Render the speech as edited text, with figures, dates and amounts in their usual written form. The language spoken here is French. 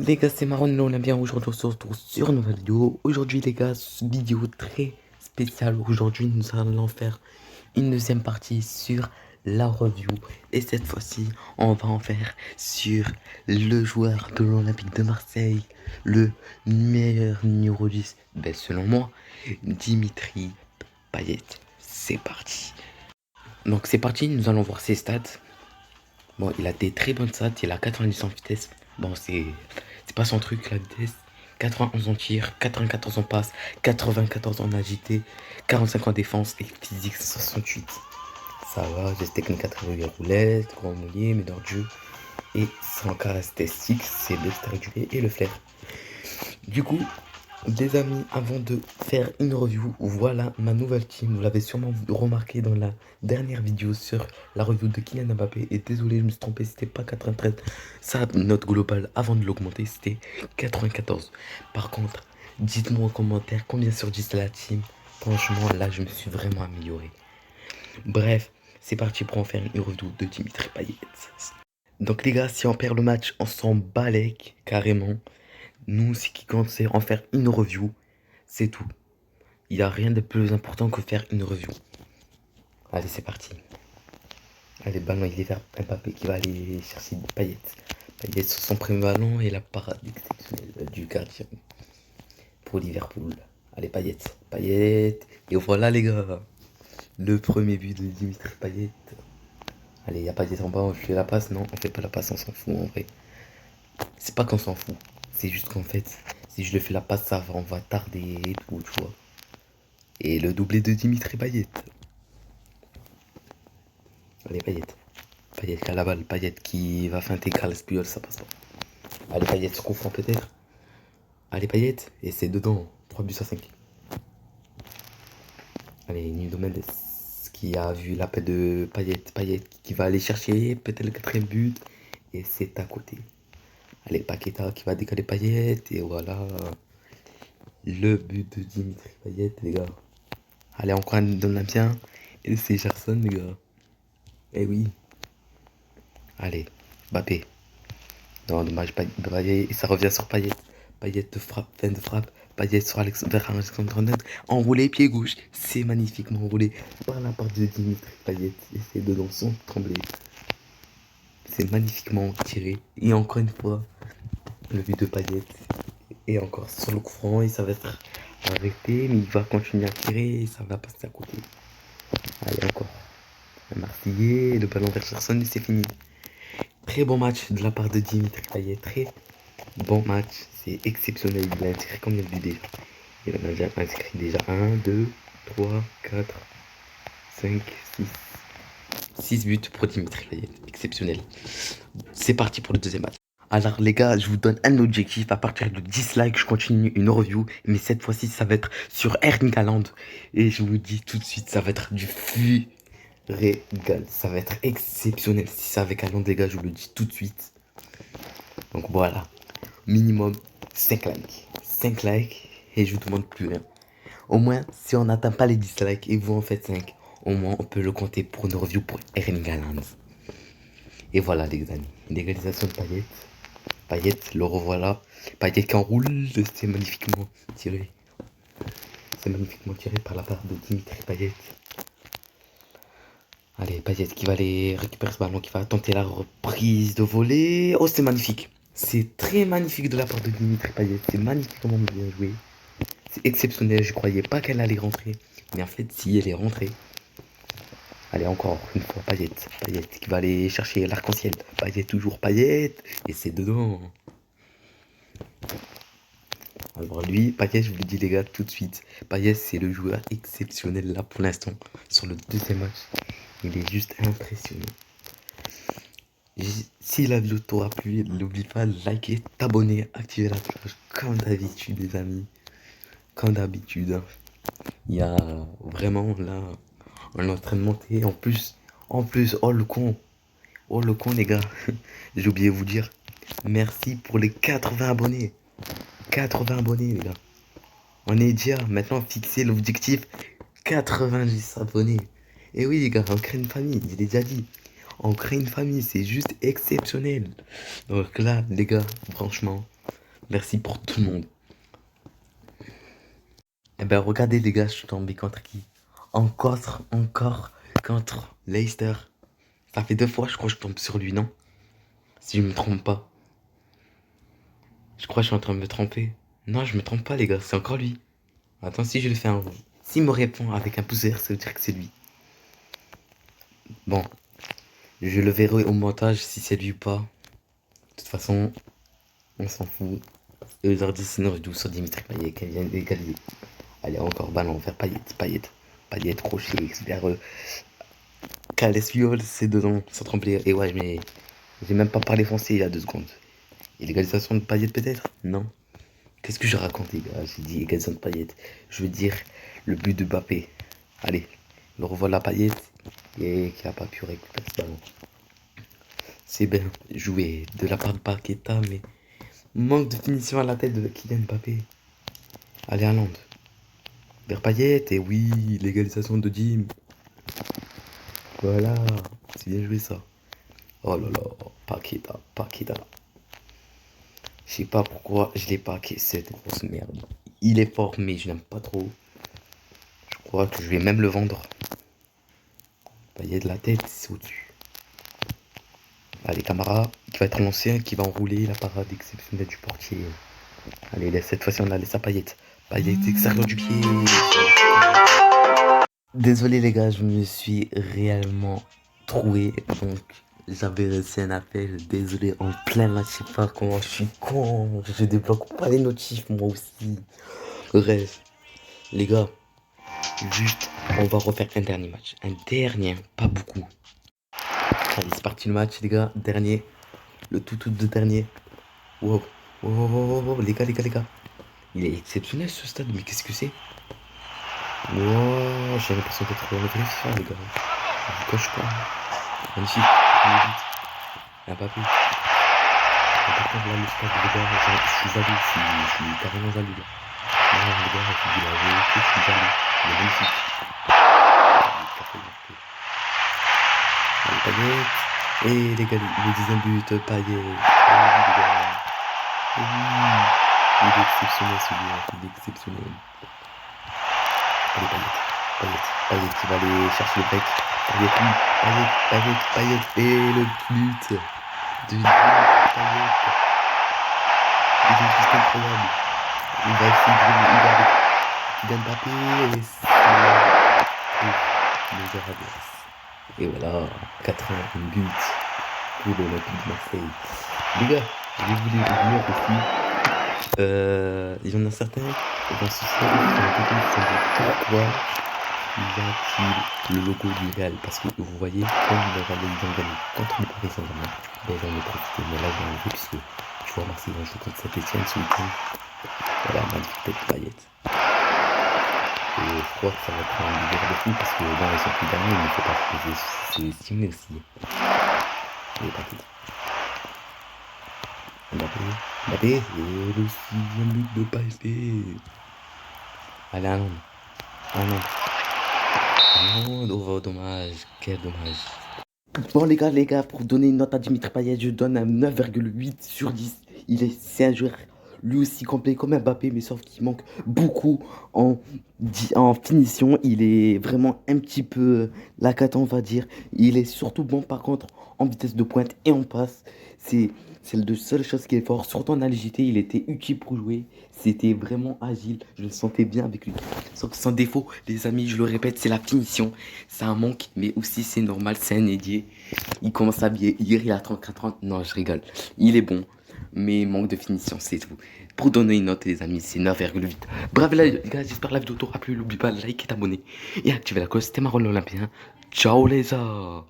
Les gars, c'est Marron, nous on est bien. Aujourd'hui, on se retrouve sur une nouvelle vidéo. Aujourd'hui, les gars, vidéo très spéciale. Aujourd'hui, nous allons faire une deuxième partie sur la review. Et cette fois-ci, on va en faire sur le joueur de l'Olympique de Marseille, le meilleur numéro 10, ben, selon moi, Dimitri Payet. C'est parti. Donc, c'est parti, nous allons voir ses stats. Bon, il a des très bonnes stats, il a 90 en vitesse. Bon, c'est pas son truc, la vitesse. 91 en tir, 94 en passe, 94 en agité, 45 en défense et physique 68. Ça va, j'ai technique à travers roulette, grand mouillé, médaille de jeu. Et son caractéristique, c'est l'extérieur et le flair. Du coup, les amis, avant de faire une review, voilà ma nouvelle team. Vous l'avez sûrement remarqué dans la dernière vidéo sur la review de Kylian Mbappé. Et désolé, je me suis trompé, c'était pas 93. Ça, note globale, avant de l'augmenter, c'était 94. Par contre, dites-moi en commentaire combien sur 10 la team. Franchement, là, je me suis vraiment amélioré. Bref, c'est parti pour en faire une review de Dimitri Payet. Donc les gars, si on perd le match, on s'en balèque carrément. Nous, ce qui compte, c'est en faire une review. C'est tout. Il n'y a rien de plus important que faire une review. Allez, c'est parti. Allez, ballon, il est vers Mbappé qui va aller chercher Payet. Payet sur son premier ballon et la parade exceptionnelle du gardien pour Liverpool. Allez, Payet. Payet. Et voilà, les gars. Le premier but de Dimitri Payet. Allez, il n'y a Payet en bas. On fait la passe. Non, on fait pas la passe. On s'en fout en vrai. C'est pas qu'on s'en fout. C'est juste qu'en fait, si je le fais la passe, ça va, on va tarder et tout, tu vois. Et le doublé de Dimitri Payet. Allez, Payet. Payet qui a la balle. Payet qui va feinter Carles Puyol, ça passe pas. Allez, Payet se confond peut-être. Allez, Payet. Et c'est dedans. 3 buts à 5. Allez, Nuno Mendes qui a vu l'appel de Payet. Payet qui va aller chercher peut-être le quatrième but. Et c'est à côté. Allez, Paqueta qui va décaler Payet. Et voilà. Le but de Dimitri Payet, les gars. Allez, encore un dans bien. Et c'est Gerson, les gars. Eh oui. Allez, Mbappé. Non, dommage, Payet. Et ça revient sur Payet. Payet de frappe, fin de frappe. Payet sur vers Alexandre Arnold. Enroulé, pied gauche. C'est magnifiquement enroulé par la part de Dimitri Payet. Et c'est dedans sans trembler. C'est magnifiquement tiré. Et encore une fois, le but de Payet. Et encore sur le coup franc. Et ça va être arrêté. Mais il va continuer à tirer. Et ça va passer à côté. Allez, encore. Un Marseillais. Le ballon vers Gerson. Et c'est fini. Très bon match de la part de Dimitri Payet. Très bon match. C'est exceptionnel. Il a inscrit combien de buts déjà? Il en a déjà inscrit déjà 1, 2, 3, 4, 5, 6. 6 buts pour Dimitri Payet. Exceptionnel. C'est parti pour le deuxième match. Alors les gars, je vous donne un objectif. À partir de 10 likes, je continue une review. Mais cette fois-ci, ça va être sur Erling Haaland. Et je vous dis tout de suite, ça va être du régal. Ça va être exceptionnel. Si c'est avec Haaland, les gars, je vous le dis tout de suite. Donc voilà. Minimum 5 likes. 5 likes. Et je vous demande plus rien. Au moins, si on n'atteint pas les 10 likes et vous en faites 5, au moins on peut le compter pour une review pour Erling Haaland. Et voilà les amis. L'égalisation de Payet. Payet, le revoilà. Payet qui enroule. C'est magnifiquement tiré. C'est magnifiquement tiré par la part de Dimitri Payet. Allez, Payet qui va aller récupérer ce ballon, qui va tenter la reprise de volée. Oh, c'est magnifique. C'est très magnifique de la part de Dimitri Payet. C'est magnifiquement bien joué. C'est exceptionnel. Je croyais pas qu'elle allait rentrer. Mais en fait, si, elle est rentrée. Allez, encore une fois, Payet. Payet qui va aller chercher l'arc-en-ciel. Payet, toujours Payet. Et c'est dedans. Alors lui, Payet, je vous le dis les gars tout de suite. Payet, c'est le joueur exceptionnel là pour l'instant. Sur le deuxième match. Il est juste impressionnant. Si la vidéo t'aura plu, n'oublie pas de liker, t'abonner, activer la cloche. Comme d'habitude les amis. Comme d'habitude. Il y a vraiment là... On est en train de monter. En plus, oh le con. Oh le con les gars. J'ai oublié de vous dire. Merci pour les 80 abonnés. 80 abonnés les gars. On est déjà maintenant fixé l'objectif 90 abonnés. Et oui les gars, on crée une famille, je l'ai déjà dit. On crée une famille, c'est juste exceptionnel. Donc là les gars, franchement, Merci pour tout le monde. Eh ben, regardez, les gars, je suis tombé contre qui? Encore contre Leicester. Ça fait 2 fois, je crois que je tombe sur lui, non? Si je me trompe pas. Je crois que je suis en train de me tromper. Non, je me trompe pas, les gars, c'est encore lui. Attends, si je le fais un... S'il me répond avec un pouce vert, ça veut dire que c'est lui. Bon, je le verrai au montage si c'est lui ou pas. De toute façon, on s'en fout. Et aujourd'hui, sinon, je dois sur Dimitri Payet qui vient d'égaliser. Allez, encore ballon vers Payet, crochet, vers Calès-Fiol, c'est dedans, sans trembler. Et ouais, mais j'ai même pas parlé français il y a 2 secondes. Et l'égalisation de Payet peut-être? Non. Qu'est-ce que je raconte, les gars? J'ai dit égalisation de Payet. Je veux dire le but de Mbappé. Allez, le revoilà Payet et qui a pas pu récupérer ce ballon. C'est bien joué de la part de Paqueta, mais manque de finition à la tête de Kylian Mbappé. Allez, Haaland. Vers Payet, et oui, l'égalisation de Jim. Voilà, c'est bien joué ça. Oh là là, Paqueta. Je sais pas pourquoi je l'ai pas cette grosse merde. Il est fort, mais je n'aime pas trop. Je crois que je vais même le vendre. Payet de la tête, c'est au-dessus. Allez, Camara, qui va être lancé, qui va enrouler la parade exceptionnelle du portier. Allez, cette fois-ci, on a laissé à Payet. Payet extérieur du pied. Désolé, les gars, je me suis réellement troué. Donc, j'avais reçu un appel. Désolé, en plein match, je sais pas comment je suis con. Je débloque pas les notifs, moi aussi. Bref, les gars, juste, on va refaire un dernier match. Un dernier, pas beaucoup. Allez, c'est parti le match, les gars. Dernier. Le tout de dernier. Wow. Wow. Les gars. Il est exceptionnel ce stade, mais qu'est-ce que c'est? Wow, j'ai l'impression d'être dans le vrai FIFA, les gars. Je coche pas. Magnifique. Un papier. Par contre, là, le stade, les gars, je suis jaloux. Je suis carrément jaloux, là. Non, les gars, je dis la vérité, je suis jaloux. Il est magnifique. Allez, Payet. Et les gars, le 10e but, Payet. Oh, les gars. Oui. Il est exceptionnel celui-là, il est exceptionnel. Allez, Payet qui va aller chercher le break. Payet. Et le but de Payet. Il est juste incroyable. Il va essayer de Mbappé et c'est les Arabes. Et voilà, 81 buts pour l'Olympique de Marseille. Les gars, je voulais vous dire aussi, il y en a certains dans ce stade qui ont été pourquoi il a-t-il le logo du Real? Parce que vous voyez, quand ils ont gagné contre le Paris Saint-Germain, ben j'en ai profité, mais là j'ai enlevé puisque tu vois Marseille va jouer contre Saint-Etienne ce week-end. Voilà, magnifique tête de Payet. Et je crois que ça va prendre un délire de fou parce que là ils sont plus gagnés, mais il ne faut pas se estimer aussi. Allez, Mbappé, et le 6e but de Payet. Allez, Haaland. Oh, dommage, quel dommage. Bon, les gars, pour donner une note à Dimitri Payet, je donne un 9,8 sur 10. C'est un joueur lui aussi complet comme Mbappé, mais sauf qu'il manque beaucoup en finition. Il est vraiment un petit peu la cata, on va dire. Il est surtout bon, par contre, en vitesse de pointe et en passe. C'est la seule chose qui est fort. Surtout en agilité, il était utile pour jouer. C'était vraiment agile. Je le sentais bien avec lui. Sauf son défaut, les amis, je le répète, c'est la finition. C'est un manque, mais aussi c'est normal, c'est un ailier. Il commence à bien. Hier, il a 34 ans. Non, je rigole. Il est bon, mais manque de finition, c'est tout. Pour donner une note, les amis, c'est 9,8. Bravo, les gars, j'espère que la vidéo t'aura plu. N'oublie pas de liker et t'abonner. Et activer la cloche. C'était Marron l'Olympien. Ciao, les gars.